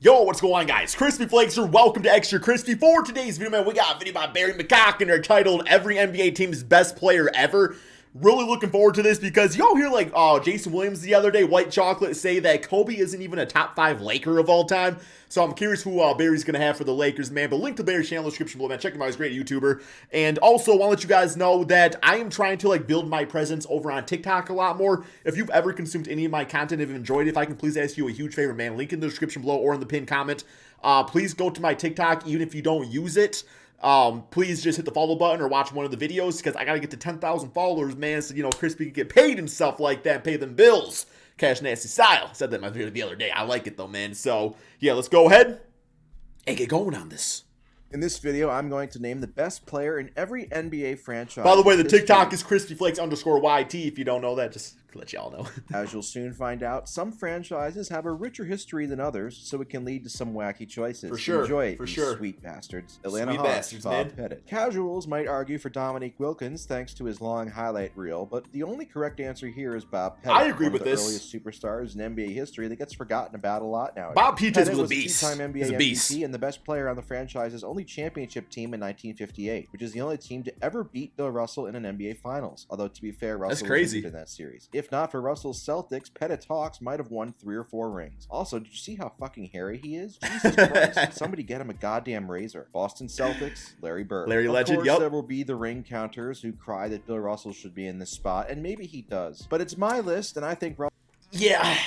Yo, what's going on, guys? Crispy Flakes here. Welcome to Extra Crispy. For today's video, man, we got a video by Barry McCocken titled Every NBA Team's Best Player Ever. Really looking forward to this because y'all hear like Jason Williams the other day, White Chocolate, say that Kobe isn't even a top 5 Laker of all time. So I'm curious who Barry's going to have for the Lakers, man. But link to Barry's channel in the description below, man. Check him out. He's a great YouTuber. And also, I want to let you guys know that I am trying to like build my presence over on TikTok a lot more. If you've ever consumed any of my content, if you've enjoyed it, if I can please ask you a huge favor, man. Link in the description below or in the pinned comment. Please go to my TikTok, even if you don't use it. Please just hit the follow button or watch one of the videos because I got to get to 10,000 followers, man. So, you know, Crispy can get paid and stuff like that, pay them bills. Cash Nasty style. Said that in my video the other day. I like it though, man. So, yeah, let's go ahead and get going on this. In this video, I'm going to name the best player in every NBA franchise. By the way, the TikTok is CrispyFlakes_YT. If you don't know that, just to let y'all know. As you'll soon find out, some franchises have a richer history than others, so it can lead to some wacky choices. For sure. Enjoy it, for you sure. sweet bastards. Atlanta Sweet Hawks, bastards, Bob man. Pettit. Casuals might argue for Dominique Wilkins thanks to his long highlight reel, but the only correct answer here is Bob Pettit. I agree one with of the this. earliest superstars in NBA history that gets forgotten about a lot nowadays. Bob Pettit Pettit was a was beast. two-time NBA He's a beast. MVP and the best player on the franchise's only championship team in 1958, which is the only team to ever beat Bill Russell in an NBA Finals. Although, to be fair, Russell was crazy. injured in that series. If not for Russell's Celtics, Pettit's Hawks might have won 3 or 4 rings. Also, did you see how fucking hairy he is? Jesus Christ, somebody get him a goddamn razor. Boston Celtics, Larry Bird. Larry Legend, Of course, yup. there will be the ring counters who cry that Bill Russell should be in this spot, and maybe he does. But it's my list, and I think Yeah.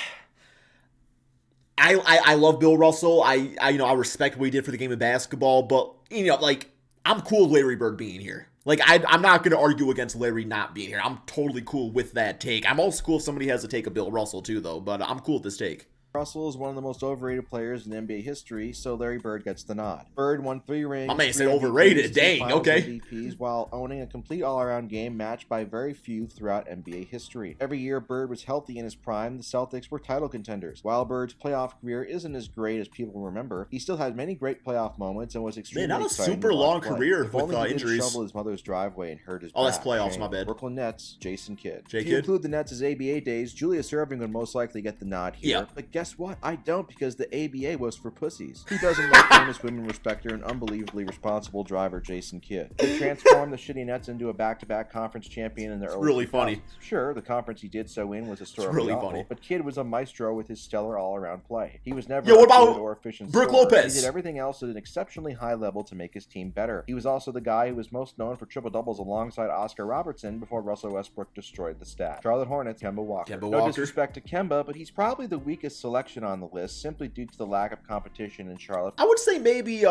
I love Bill Russell. I respect what he did for the game of basketball, but like I'm cool with Larry Bird being here. Like I'm not gonna argue against Larry not being here. I'm totally cool with that take. I'm also cool if somebody has a take of Bill Russell too, though. But I'm cool with this take. Russell is one of the most overrated players in NBA history, so Larry Bird gets the nod. Bird won 3 rings. My man 3 said MVPs, overrated. 2 Dang, Finals okay. MVPs, while owning a complete all-around game matched by very few throughout NBA history. Every year Bird was healthy in his prime, the Celtics were title contenders. While Bird's playoff career isn't as great as people remember, he still had many great playoff moments and was extremely Man, not a exciting super to watch long play. career If with only he didn't injuries. shovel his mother's driveway and hurt his Oh, that's back. playoffs, Shame. my bad. Brooklyn Nets, Jason Kidd. J. If you Kidd? include the Nets' ABA days, Julius Erving would most likely get the nod here. Yeah. But guess what? I don't, because the ABA was for pussies. Who doesn't like famous women respecter and unbelievably responsible driver Jason Kidd? He transformed the shitty Nets into a back-to-back conference champion in the early really 2000s. funny. Sure, the conference he did so in was historically really awful, funny. but Kidd was a maestro with his stellar all-around play. He was never Yo, what a good about or efficient Brook scorer. Lopez? He did everything else at an exceptionally high level to make his team better. He was also the guy who was most known for triple-doubles alongside Oscar Robertson before Russell Westbrook destroyed the stat. Charlotte Hornets, Kemba Walker. Kemba No Walker. disrespect to Kemba, but he's probably the weakest selection on the list simply due to the lack of competition in Charlotte. I would say maybe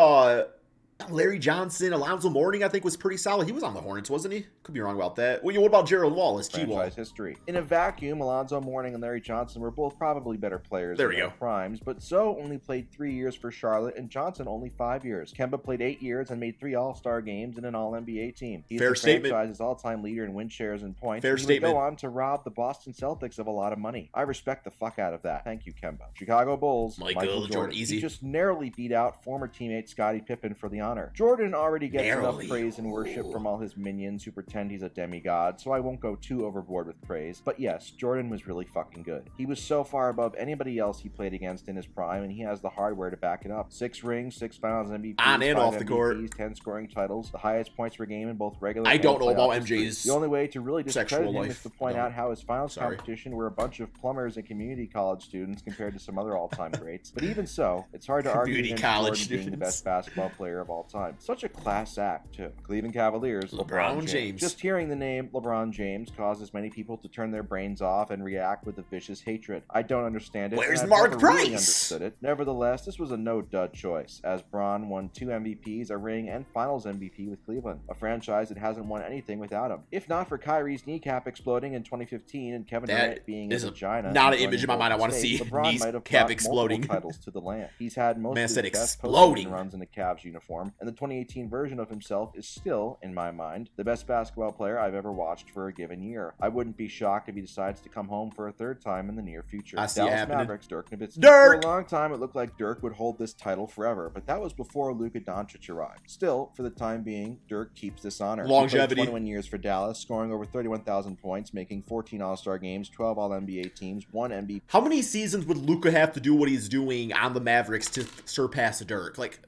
Larry Johnson, Alonzo Mourning, I think was pretty solid. He was on the Hornets, wasn't he? Could be wrong about that. Well, what about Gerald Wallace, G-Wall? Franchise history. In a vacuum, Alonzo Mourning and Larry Johnson were both probably better players There in we their go. primes, but Zoe only played 3 years for Charlotte and Johnson only 5 years. Kemba played 8 years and made 3 All-Star games and an All-NBA team. He's Fair the statement. franchise's all-time leader in win shares and points. Fair and he statement. would go on to rob the Boston Celtics of a lot of money. I respect the fuck out of that. Thank you, Kemba. Chicago Bulls, Michael Jordan, easy. He just narrowly beat out former teammate Scottie Pippen for the honor. Jordan already gets enough Narrowly. praise and worship from all his minions who pretend he's a demigod, so I won't go too overboard with praise. But yes, Jordan was really fucking good. He was so far above anybody else he played against in his prime, and he has the hardware to back it up. 6 rings, 6 Finals MVPs, On and 5 off the court. MVPs, 10 scoring titles, the highest points per game in both regular I and don't know playoff about history. MJ's The only way to really discredit sexual him life. is to point No. out how his finals Sorry. competition were a bunch of plumbers and community college students compared to some other all-time greats. But even so, it's hard to argue Community against college Jordan being the students. best basketball player of all time. Such a class act, too. Cleveland Cavaliers, LeBron James. Just hearing the name LeBron James causes many people to turn their brains off and react with a vicious hatred. I don't understand it. Where's and I've Mark never really Price? understood it. Nevertheless, this was a no-dud choice, as Bron won 2 MVPs, a ring, and Finals MVP with Cleveland, a franchise that hasn't won anything without him. If not for Kyrie's kneecap exploding in 2015 and Kevin That Durant being a is vagina, not an and image in my mind I Golden want to State, see. LeBron might have Kneecap brought exploding. multiple titles to the land. He's had most Man of said his best exploding. postseason runs in the Cavs uniform. form, and the 2018 version of himself is still, in my mind, the best basketball player I've ever watched for a given year. I wouldn't be shocked if he decides to come home for a third time in the near future. I see it Dallas happening. Mavericks, Dirk Nowitzki. Dirk! For a long time, it looked like Dirk would hold this title forever, but that was before Luka Doncic arrived. Still, for the time being, Dirk keeps this honor. Longevity. He played 21 years for Dallas, scoring over 31,000 points, making 14 All-Star games, 12 All-NBA teams, 1 MVP. How many seasons would Luka have to do what he's doing on the Mavericks to surpass Dirk? Like,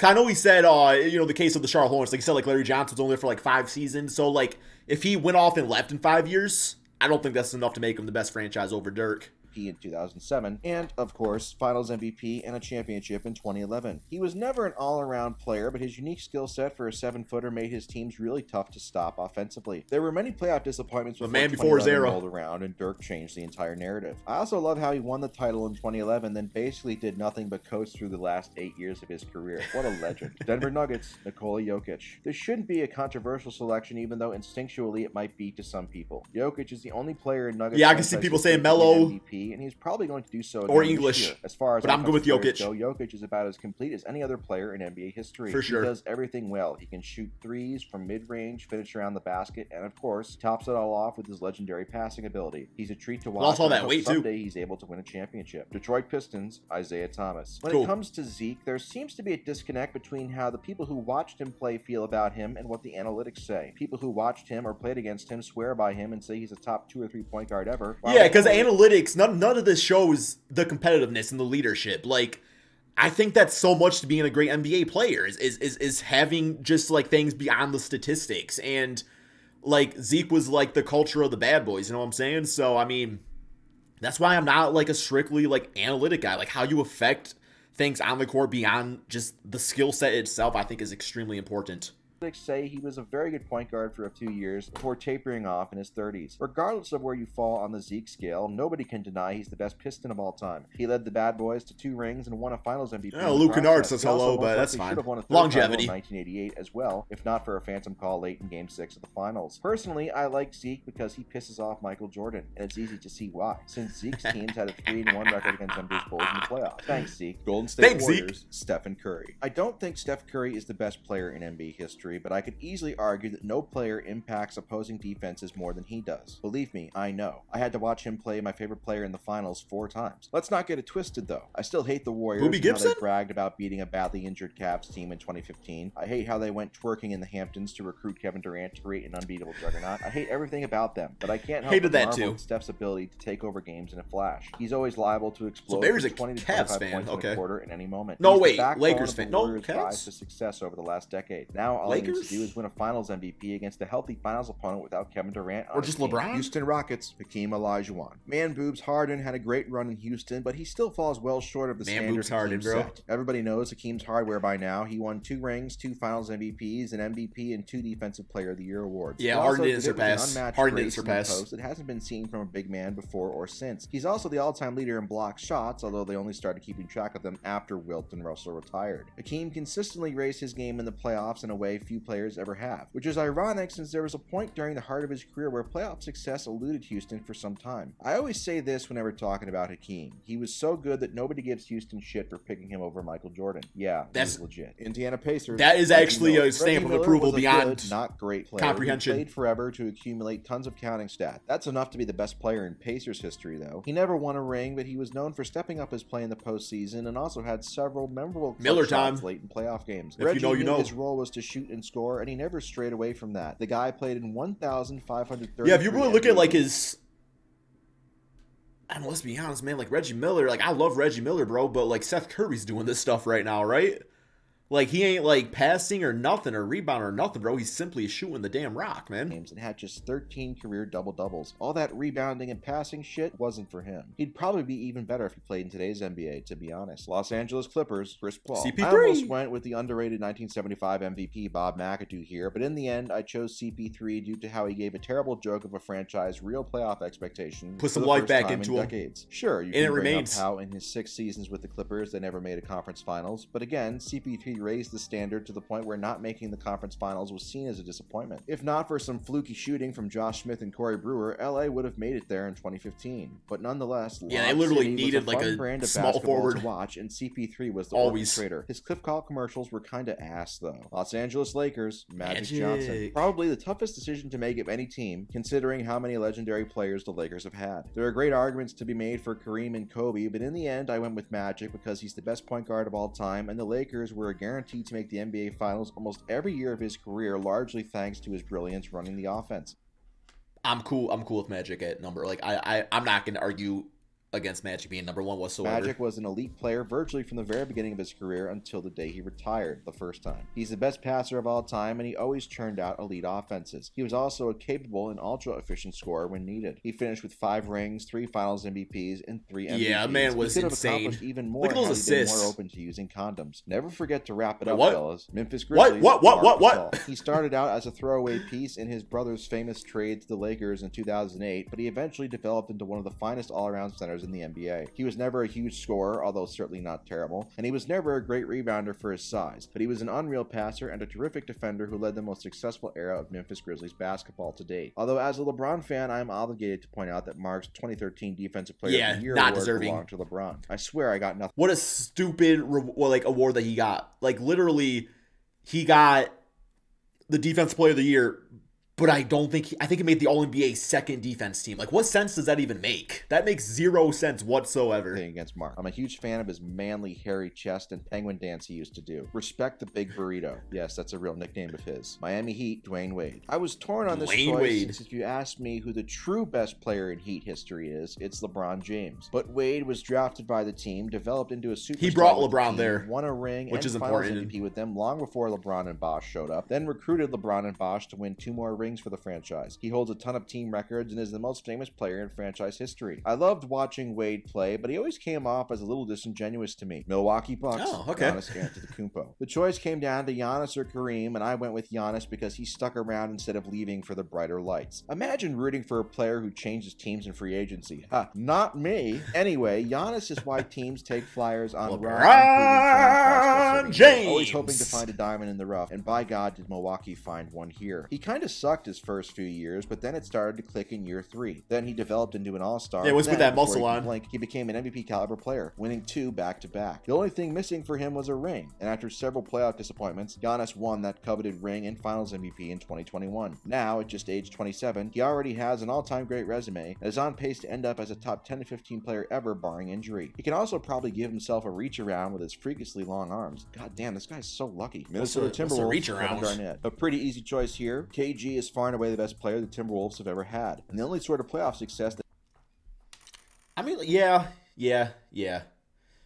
I know he said, the case of the Charlotte Hornets, like he said, like Larry Johnson was only there for like 5 seasons. So, like, if he went off and left in 5 years, I don't think that's enough to make him the best franchise over Dirk. In 2007, and, of course, Finals MVP and a championship in 2011. He was never an all-around player, but his unique skill set for a 7-footer made his teams really tough to stop offensively. There were many playoff disappointments before his era rolled around, and Dirk changed the entire narrative. I also love how he won the title in 2011, then basically did nothing but coast through the last 8 years of his career. What a legend. Denver Nuggets, Nikola Jokic. This shouldn't be a controversial selection, even though instinctually it might be to some people. Jokic is the only player in Nuggets. Yeah, I can see people saying Melo. MVP, and he's probably going to do so again or English. this year. As far as but I'm good with Jokic. Jokic is about as complete as any other player in NBA history. For sure. He does everything well. He can shoot threes from mid-range, finish around the basket, and of course, tops it all off with his legendary passing ability. He's a treat to watch. Lost all that weight too. Someday he's able to win a championship. Detroit Pistons, Isaiah Thomas. When Cool. it comes to Zeke, there seems to be a disconnect between how the people who watched him play feel about him and what the analytics say. People who watched him or played against him swear by him and say he's a top 2 or 3 point guard ever. Yeah, because analytics, none of this shows the competitiveness and the leadership. Like, I think that's so much to being a great NBA player is having just like things beyond the statistics. And like Zeke was like the culture of the bad boys, you know what I'm saying? So I mean, that's why I'm not like a strictly like analytic guy. Like how you affect things on the court beyond just the skill set itself, I think is extremely important. Critics say he was a very good point guard for a few years before tapering off in his 30s. Regardless of where you fall on the Zeke scale, nobody can deny he's the best Piston of all time. He led the Bad Boys to 2 rings and won a Finals MVP. Oh, Luke Kennard says hello, but that's fine. Longevity. In 1988 as well, if not for a phantom call late in Game 6 of the Finals. Personally, I like Zeke because he pisses off Michael Jordan, and it's easy to see why, since Zeke's teams had a 3-1 record against NBA Bulls in the playoffs. Thanks, Zeke. Golden State Warriors, Stephen Curry. I don't think Steph Curry is the best player in NBA history, but I could easily argue that no player impacts opposing defenses more than he does. Believe me, I know. I had to watch him play my favorite player in the finals 4 times. Let's not get it twisted, though. I still hate the Warriors and how they bragged about beating a badly injured Cavs team in 2015. I hate how they went twerking in the Hamptons to recruit Kevin Durant to create an unbeatable juggernaut. I hate everything about them, but I can't help but marvel at Steph's ability to take over games in a flash. He's always liable to explode from 20 to 25 points in a quarter in any moment. No, wait, Lakers fan. No, Warriors' rise to success over the last decade. Now all he needs to do is win a Finals MVP against a healthy Finals opponent without Kevin Durant on or just LeBron. Houston Rockets, Hakeem Olajuwon. Man boobs Harden had a great run in Houston, but he still falls well short of the standards Hakeem set. Everybody knows Hakeem's hardware by now. He won 2 rings, 2 Finals MVPs, an MVP, and 2 Defensive Player of the Year awards. Yeah, Harden didn't surpass. It hasn't been seen from a big man before or since. He's also the all-time leader in block shots, although they only started keeping track of them after Wilt and Russell retired. Hakeem consistently raised his game in the playoffs in a way few players ever have, which is ironic since there was a point during the heart of his career where playoff success eluded Houston for some time. I always say this whenever talking about Hakeem. He was so good that nobody gives Houston shit for picking him over Michael Jordan. Yeah, that's legit. Indiana Pacers. That is actually a stamp of approval beyond good, not great player. Comprehension. He played forever to accumulate tons of counting stats. That's enough to be the best player in Pacers history, though. He never won a ring, but he was known for stepping up his play in the postseason and also had several memorable shots late in playoff games. Reggie knew his role was to shoot and score, and he never strayed away from that. The guy played in 1,530. Yeah, if you really look at like his, I don't know, let's be honest, man. Like Reggie Miller, like I love Reggie Miller, bro, but like Seth Curry's doing this stuff right now, right? Like, he ain't, like, passing or nothing or rebound or nothing, bro. He's simply shooting the damn rock, man. And had just 13 career double-doubles. All that rebounding and passing shit wasn't for him. He'd probably be even better if he played in today's NBA, to be honest. Los Angeles Clippers, Chris Paul. CP3. I almost went with the underrated 1975 MVP Bob McAdoo here, but in the end, I chose CP3 due to how he gave a terrible joke of a franchise real playoff expectation. Put some life back into him. Decades. Sure, you can bring up how in his 6 seasons with the Clippers, they never made a conference finals, but again, CP3 quickly raised the standard to the point where not making the conference finals was seen as a disappointment. If not for some fluky shooting from Josh Smith and Corey Brewer, LA would have made it there in 2015. But nonetheless, yeah, they literally needed like a brand of small basketball forward to watch, and CP3 was the always orchestrator. His Cliff Call commercials were kinda ass though. Los Angeles Lakers, Magic Johnson. Probably the toughest decision to make of any team, considering how many legendary players the Lakers have had. There are great arguments to be made for Kareem and Kobe, but in the end, I went with Magic because he's the best point guard of all time, and the Lakers were guaranteed to make the NBA Finals almost every year of his career, largely thanks to his brilliance running the offense. I'm cool with Magic at number. Like I'm not gonna argue against Magic being number one whatsoever. Magic was an elite player virtually from the very beginning of his career until the day he retired the first time. He's the best passer of all time, and he always churned out elite offenses. He was also a capable and ultra-efficient scorer when needed. He finished with 5 rings, 3 Finals MVPs, and 3 MVPs. Yeah, man was he could have insane. accomplished even more Look at those had he been assists. more open to using condoms. Never forget to wrap it up, What? fellas. Memphis Grizzlies. What? He started out as a throwaway piece in his brother's famous trade to the Lakers in 2008, but he eventually developed into one of the finest all-around centers in the NBA. He was never a huge scorer, although certainly not terrible, and he was never a great rebounder for his size, but he was an unreal passer and a terrific defender who led the most successful era of Memphis Grizzlies basketball to date. Although as a LeBron fan, I am obligated to point out that Mark's 2013 Defensive Player of the Year not award deserving. belonged to LeBron. I swear I got nothing. What a stupid award that he got. Like literally, he got the Defensive Player of the Year, but I think it made the All-NBA second defense team. Like, what sense does that even make? That makes 0 sense whatsoever. Against Mark. I'm a huge fan of his manly, hairy chest and penguin dance he used to do. Respect the big burrito. Yes, that's a real nickname of his. Miami Heat, Dwyane Wade. I was torn on this Dwyane choice, Wade. since if you ask me who the true best player in Heat history is, it's LeBron James. But Wade was drafted by the team, developed into a superstar. He brought with the LeBron team, there, won a ring which and is Finals important. MVP with them long before LeBron and Bosh showed up, then recruited LeBron and Bosh to win 2 more rings for the franchise. He holds a ton of team records and is the most famous player in franchise history. I loved watching Wade play, but he always came off as a little disingenuous to me. Milwaukee Bucks, Giannis Antetokounmpo. The choice came down to Giannis or Kareem, and I went with Giannis because he stuck around instead of leaving for the brighter lights. Imagine rooting for a player who changes teams in free agency. Ha, not me. Anyway, Giannis is why teams take flyers on LeBron James. Always hoping to find a diamond in the rough, and by God did Milwaukee find one here. He kind of sucked his first few years, but then it started to click in year 3. Then he developed into an all-star. Yeah, it was with that muscle on. on. He became an MVP caliber player, winning 2 back-to-back. The only thing missing for him was a ring, and after several playoff disappointments, Giannis won that coveted ring and Finals MVP in 2021. Now, at just age 27, he already has an all-time great resume and is on pace to end up as a top 10 to 15 player ever, barring injury. He can also probably give himself a reach around with his freakishly long arms. God damn, this guy's so lucky. Minnesota Timberwolves, reach around? Kevin Garnett. A pretty easy choice here. KG is far and away the best player the Timberwolves have ever had, and the only sort of playoff success that Yeah.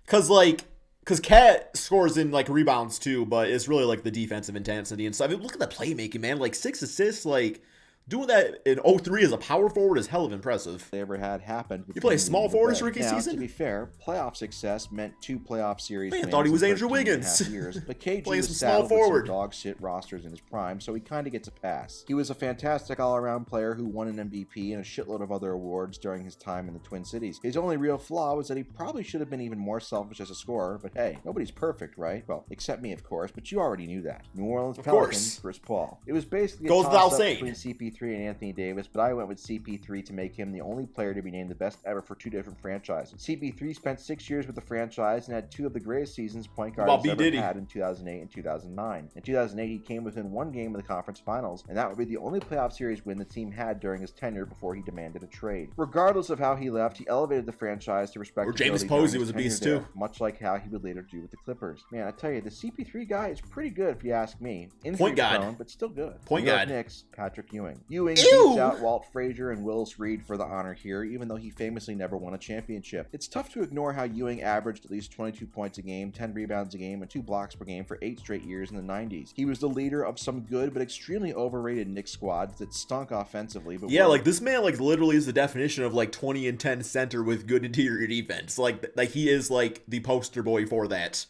Cause Cat scores in like rebounds too, but it's really like the defensive intensity and stuff. I mean, look at the playmaking, man. Like 6 assists, like doing that in 03 as a power forward is hell of impressive. they ever had happened. You play small forward his rookie now, season? To be fair, playoff success meant 2 playoff series. Man, I wins thought he was in Andrew 13 and a Wiggins. half years, but KG Playing was some small saddled with forward. some dog shit rosters in his prime, so he kind of gets a pass. He was a fantastic all-around player who won an MVP and a shitload of other awards during his time in the Twin Cities. His only real flaw was that he probably should have been even more selfish as a scorer, but hey, nobody's perfect, right? Well, except me, of course, but you already knew that. New Orleans Of Pelicans, course. Chris Paul. It was basically Goes a without toss-up saying. between CP3 and Anthony Davis, but I went with CP3 to make him the only player to be named the best ever for 2 different franchises. CP3 spent 6 years with the franchise and had 2 of the greatest seasons point guard has ever had in 2008 and 2009. In 2008, he came within 1 game of the conference finals, and that would be the only playoff series win the team had during his tenure before he demanded a trade. Regardless of how he left, he elevated the franchise to respectability. James Posey was a beast too. Much like how he would later do with the Clippers. Man, I tell you, the CP3 guy is pretty good if you ask me. Point guard. Prone, but still good. Point New York guard. Knicks, Patrick Ewing. Ewing Ew! beats out Walt Frazier and Willis Reed for the honor here, even though he famously never won a championship. It's tough to ignore how Ewing averaged at least 22 points a game, 10 rebounds a game, and 2 blocks per game for 8 straight years in the 90s. He was the leader of some good but extremely overrated Knicks squads that stunk offensively. But Yeah, like this man like literally is the definition of like 20 and 10 center with good interior defense. Like he is like the poster boy for that.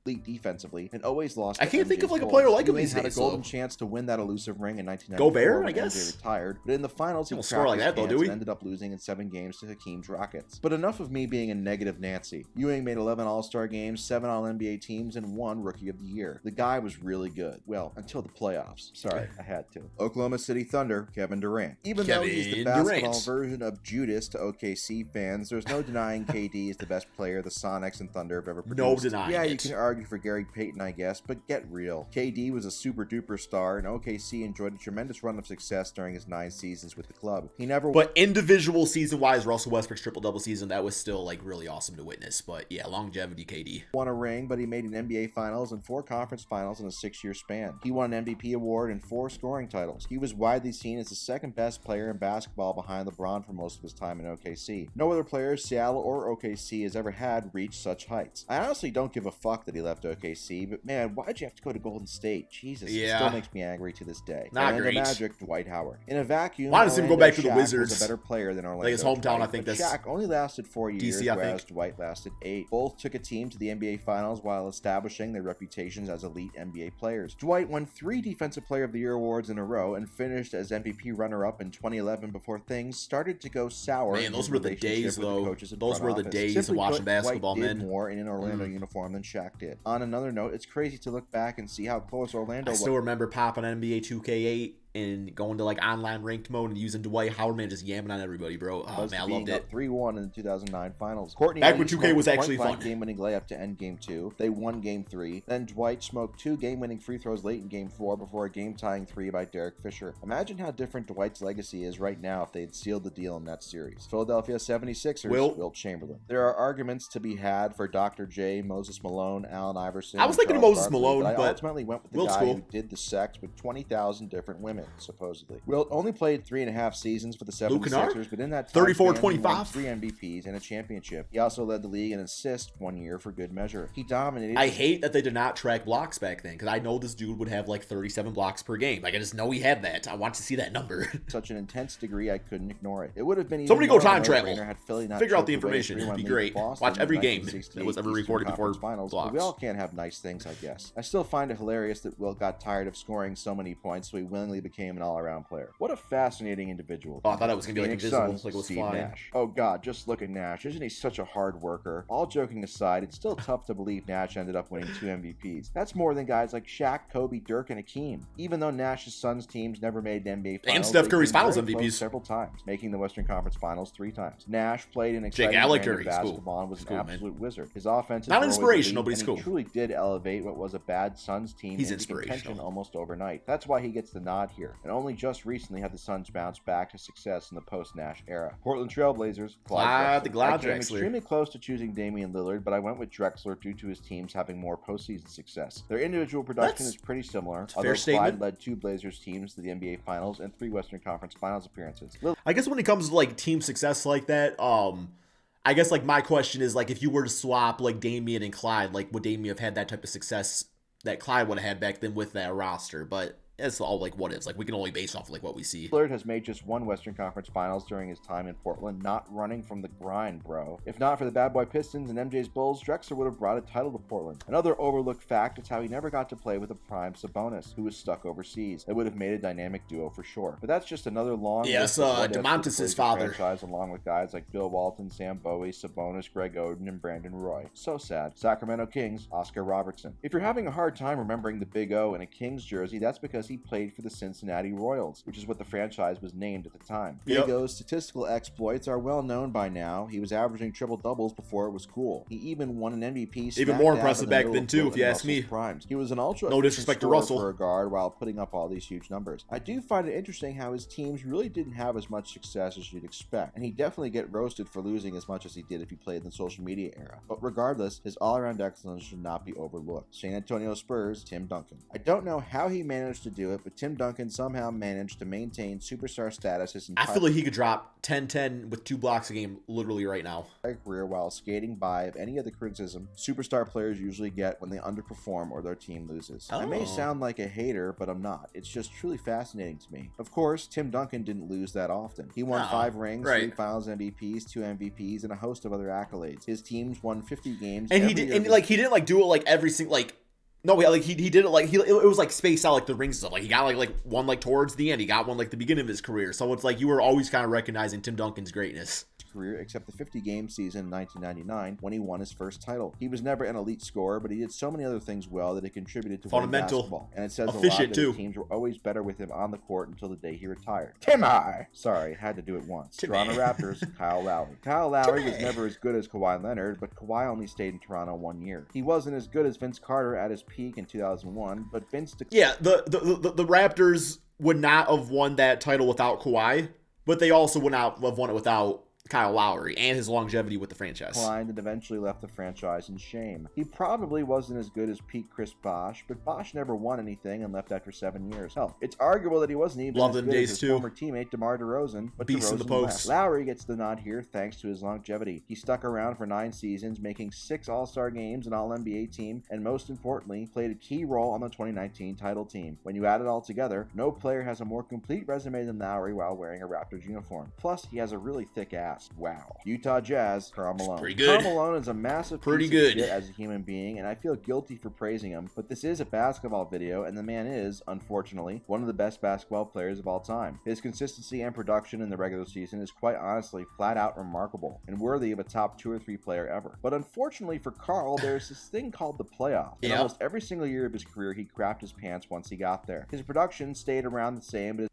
elite defensively, and always lost. I to can't think of MJ's like a Bulls. player like him Ewing these had days. a golden So. chance to win that elusive ring in 1994 Gobert, when I guess. MJ retired, but in the finals he Don't score like crapped that, his though, do pants we? and ended up losing in 7 games to Hakeem's Rockets. But enough of me being a negative Nancy. Ewing made 11 All-Star games, 7 All-NBA teams, and 1 Rookie of the Year. The guy was really good. Well, until the playoffs. Sorry, I had to. Oklahoma City Thunder, Kevin Durant. Even though he's the basketball version of Judas to OKC fans, there's no denying KD is the best player the Sonics and Thunder have ever produced. No denying Yeah, it. you can argue for Gary Payton, I guess, but get real. KD was a super-duper star, and OKC enjoyed a tremendous run of success during his 9 seasons with the club. He never... But individual season-wise, Russell Westbrook's triple-double season, that was still, like, really awesome to witness. But, yeah, longevity KD. Won a ring, but he made an NBA Finals and 4 conference finals in a 6-year span. He won an MVP award and 4 scoring titles. He was widely seen as the second best player in basketball behind LeBron for most of his time in OKC. No other player, Seattle or OKC, has ever had reached such heights. I honestly don't give a fuck that he left OKC, but man, why'd you have to go to Golden State? Jesus, Yeah. it still makes me angry to this day. Not Orlando great. Magic, Dwight Howard. In a vacuum, Why does he go Orlando back to the Shaq Wizards? was a better player than Orlando. Like his hometown, Dwight, I think but that's Shaq only lasted 4 years, DC, I whereas think. Dwight lasted 8. Both took a team to the NBA Finals while establishing their reputations as elite NBA players. Dwight won 3 Defensive Player of the Year awards in a row and finished as MVP runner-up in 2011 before things started to go sour. Man, in those his were the relationship days, with the though. coaches and Those front were the office. days of Simply watching put, basketball, Dwight did man. more in an Orlando uniform than Shaq did. On another note, it's crazy to look back and see how close Orlando I was. still remember popping NBA 2K8 and going to like online ranked mode and using Dwight Howard, man, just yamming on everybody, bro. Oh man, I loved it. 3-1 in the 2009 finals. Courtney Back Lee when 2K smoked was a actually point-blank fun. game-winning layup to end Game 2. They won Game 3. Then Dwight smoked 2 game-winning free throws late in Game 4 before a game-tying 3 by Derek Fisher. Imagine how different Dwight's legacy is right now if they had sealed the deal in that series. Philadelphia 76ers, Wilt Chamberlain. There are arguments to be had for Dr. J, Moses Malone, Allen Iverson. I was and thinking of Charles Moses Barkley, Malone, I but ultimately went with the Wilt's guy cool. who did the sex with 20,000 different women, supposedly. Wilt only played 3.5 seasons for the Luke Kennard? 76ers, but in that time 34, span, he won 25. 3 MVPs and a championship. He also led the league in assists 1 year for good measure. He dominated. I hate that they did not track blocks back then, because I know this dude would have like 37 blocks per game. Like, I just know he had that. I want to see that number. Such an intense degree, I couldn't ignore it. It would have been even Somebody go more of a time travel. no-brainer had Philly not Figure out choked the away a information. It'd 3-1 be lead great. at Boston Watch in every the game 1968 that was ever Eastern recorded before Conference Finals. But blocks. we all can't have nice things, I guess. I still find it hilarious that Wilt got tired of scoring so many points, so he willingly became an all-around player. What a fascinating individual. Oh, I thought it was going to be like Phoenix invisible, Suns, like it was Steve flying. Nash. Oh god, just look at Nash. Isn't he such a hard worker? All joking aside, it's still tough to believe Nash ended up winning 2 MVPs. That's more than guys like Shaq, Kobe, Dirk, and Hakeem. Even though Nash's Suns teams never made the NBA Finals, And Steph they Curry's came Finals very MVPs. close several times, making the Western Conference Finals 3 times. Nash played an exciting Alec brand of Curry, he's cool. basketball and was He's an cool, man. absolute wizard. His offenses Not were always inspirational, elite, but he's and cool. he truly did elevate what was a bad Suns team He's into contention inspirational. almost overnight. That's why he gets the nod here, and only just recently had the Suns bounce back to success in the post-Nash era. Portland Trailblazers, Clyde the Glad I came Drexler. extremely close to choosing Damian Lillard, but I went with Drexler due to his teams having more postseason success. Their individual production That's is pretty similar, a fair although Clyde statement. led 2 Blazers teams to the NBA Finals and 3 Western Conference Finals appearances. I guess when it comes to like team success like that, I guess like my question is like if you were to swap like Damian and Clyde, like would Damian have had that type of success that Clyde would have had back then with that roster? But it's all like what ifs. Like we can only base off like what we see. Lillard has made just 1 Western Conference Finals during his time in Portland, not running from the grind, bro. If not for the bad boy Pistons and MJ's Bulls, Drexler would have brought a title to Portland. Another overlooked fact is how he never got to play with a prime Sabonis, who was stuck overseas. It would have made a dynamic duo for sure. But that's just another long Yes, list of what ifs DeMontis' for the Blazers father. franchise, along with guys like Bill Walton, Sam Bowie, Sabonis, Greg Oden, and Brandon Roy. So sad. Sacramento Kings, Oscar Robertson. If you're having a hard time remembering the Big O in a Kings jersey, that's because he played for the Cincinnati Royals, which is what the franchise was named at the time. Yep. Big O's statistical exploits are well known by now. He was averaging triple doubles before it was cool. He even won an MVP. Even more impressive back then too, if you ask me. Primes. He was an ultra. No disrespect to scorer Russell. for a guard while putting up all these huge numbers. I do find it interesting how his teams really didn't have as much success as you'd expect, and he definitely get roasted for losing as much as he did if he played in the social media era. But regardless, his all-around excellence should not be overlooked. San Antonio Spurs, Tim Duncan. I don't know how he managed to do it, but Tim Duncan somehow managed to maintain superstar status his entire I feel like he could drop 10-10 with 2 blocks a game literally right now. career while skating by of any of the criticism superstar players usually get when they underperform or their team loses. I may sound like a hater, but I'm not. It's just truly fascinating to me. Of course, Tim Duncan didn't lose that often. He won 5 rings, 3 Finals MVPs, 2 MVPs, and a host of other accolades. His teams won 50 games. And he didn't like do it like every single like. No, like he did it like it was like spaced out like the rings stuff. Like he got like one like towards the end. He got one like the beginning of his career. So it's like you were always kind of recognizing Tim Duncan's greatness. Career except the 50-game season in 1999 when he won his first title. He was never an elite scorer, but he did so many other things well that it contributed to winning basketball. And it says a lot that his teams were always better with him on the court until the day he retired. Timmy! Sorry, had to do it once. Toronto Raptors, Kyle Lowry. Kyle Lowry was never as good as Kawhi Leonard, but Kawhi only stayed in Toronto 1 year. He wasn't as good as Vince Carter at his peak in 2001, but Vince... Yeah, the Raptors would not have won that title without Kawhi, but they also would not have won it without Kyle Lowry and his longevity with the franchise. Declined and eventually left the franchise in shame. He probably wasn't as good as peak Chris Bosh, but Bosh never won anything and left after 7 years. Hell, it's arguable that he wasn't even as good as his former teammate DeMar DeRozan, but Beast in the post. Lowry gets the nod here thanks to his longevity. He stuck around for 9 seasons, making 6 All-Star games, an All-NBA team, and most importantly, played a key role on the 2019 title team. When you add it all together, no player has a more complete resume than Lowry while wearing a Raptors uniform. Plus, he has a really thick ass. Wow. Utah Jazz, Karl Malone. Pretty good. Karl Malone is a massive piece of shit as a human being, and I feel guilty for praising him, but this is a basketball video, and the man is, unfortunately, one of the best basketball players of all time. His consistency and production in the regular season is quite honestly flat out remarkable, and worthy of a top 2 or 3 player ever. But unfortunately for Karl, there's this thing called the playoffs. In almost every single year of his career, he crapped his pants once he got there. His production stayed around the same, but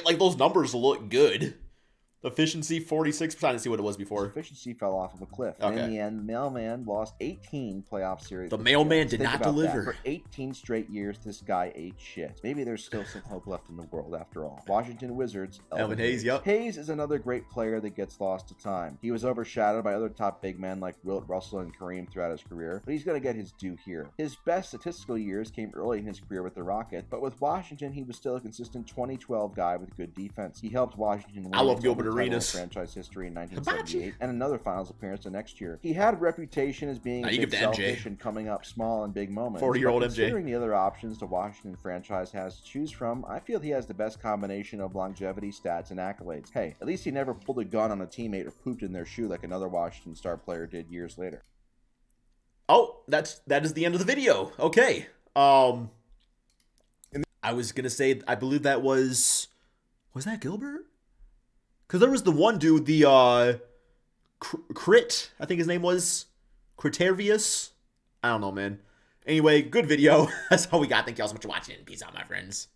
like those numbers look good. Efficiency 46%. I see what it was before. Efficiency fell off of a cliff. And in the end, the mailman lost 18 playoff series. The mailman did not deliver. For 18 straight years, this guy ate shit. Maybe there's still some hope left in the world after all. Washington Wizards. Elvin Hayes, yep. Hayes is another great player that gets lost to time. He was overshadowed by other top big men like Wilt Russell and Kareem throughout his career, but he's going to get his due here. His best statistical years came early in his career with the Rockets, but with Washington, he was still a consistent 2012 guy with good defense. He helped Washington win Gilbert Arenas. Franchise history in 1978 and another finals appearance the next year. He had a reputation as being a bit selfish and coming up small in big moments. 40-year-old MJ. Considering the other options the Washington franchise has to choose from, I feel he has the best combination of longevity, stats, and accolades. Hey, at least he never pulled a gun on a teammate or pooped in their shoe like another Washington star player did years later. Oh, that is the end of the video. Okay. I was gonna say, I believe that was that Gilbert? Because there was the one dude, the Crit, I think his name was Critervius. I don't know, man. Anyway, good video. That's all we got. Thank you all so much for watching. Peace out, my friends.